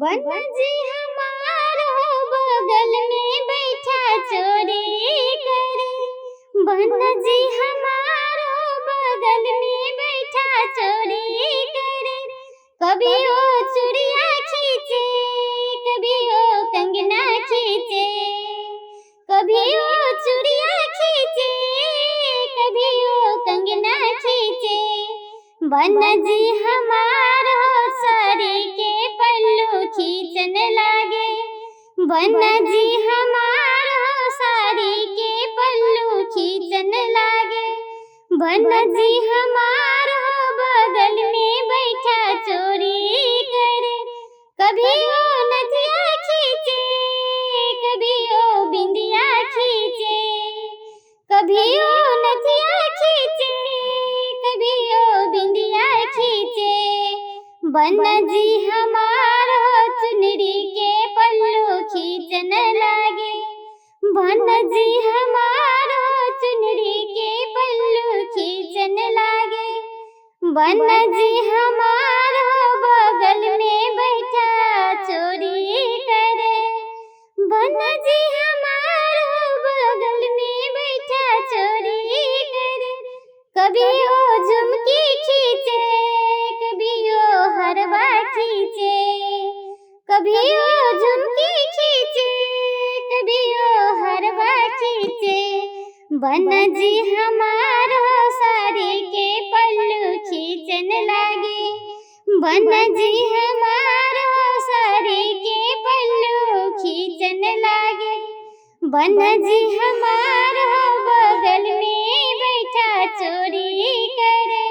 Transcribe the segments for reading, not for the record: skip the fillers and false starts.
बन्ना जी हमारो बगल में बैठा चोरी करे। बन्ना जी हमारो बगल में बैठा चोरी करे। कभी वो चूड़िया खींचे, कभी वो कंगना खींचे। कभी वो चूड़िया खींचे, कभी वो कंगना खींचे। बन्ना जी हमारो साड़ी के पल्लू खींचन लागे। बन्ना जी हमारो साड़ी के पल्लू खींचन लागे। बन्ना जी हमारो बगल में बैठा चोरी करे। कभी वो नथिया खींचे, कभी वो बिंदिया खींचे। कभी वो नथिया खींचे, कभी वो बिंदिया खींचे। बन्ना जी हमारो चुनरी के पल्लू खींचन लागे। बन्ना जी हमारो चुनरी के पल्लू खींचन लागे। बन्ना जी हमारो बगल में बैठा चोरी करे। बन्ना जी हमारो बगल में बैठा चोरी करे। कभी वो झुमकी खींचे, कभी वो हरवा खींचे। कभी वो झुमकी खींचे, कभी वो हरवा खींचे। बन्ना जी हमारो साड़ी के पल्लू खींचन लागे। बन्ना जी हमारो साड़ी के पल्लू खींचन लागे। बन्ना जी हमारो बगल में बैठा चोरी करे।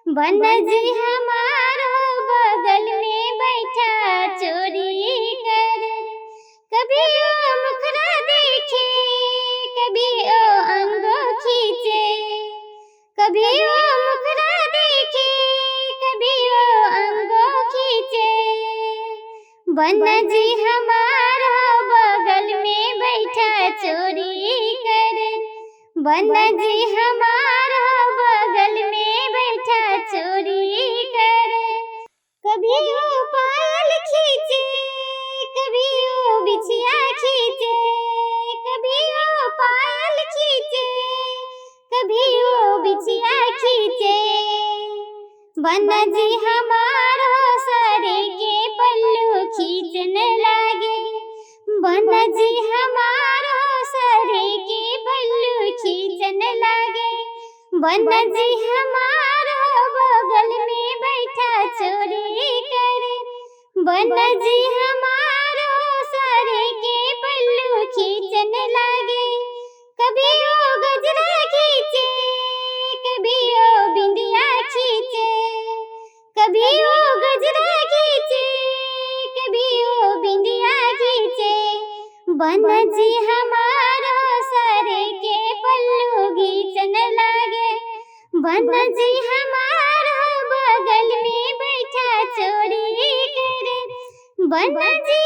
बन्ना जी हमारो बगल में बैठा चोरी करे। कभी वो मुखरा देखे, कभी वो अंगो खींचे। कभी वो मुखरा देखे, कभी वो अंगो खींचे। बन्ना जी हमारो बगल में बैठा चोरी करे। बन्ना जी हमारो बगल में बैठा चोरी करे। कभी वो पायल खींचे, कभी वो बिछिया खींचे। कभी वो पायल खींचे, कभी वो बिछिया खींचे। बन्ना जी हमारो साड़ी के पल्लू खींचन लागे। बन्ना जी हमारो साड़ी के पल्लू खींचन लागे। बन्ना जी हमारो बगल में बैठा चोरी करे। बन्ना जी हमारो साड़ी के पल्लू खींचन लागे। कभी वो गजरा खींचे, कभी वो बिंदिया खींचे। कभी वो गजरा खींचे, कभी वो बिंदिया खींचे। बन्ना जी हमारो साड़ी के पल्लू खींचन लागे। बन्ना जी हमारो बगल में बैठा चोरी करे। बन्ना जी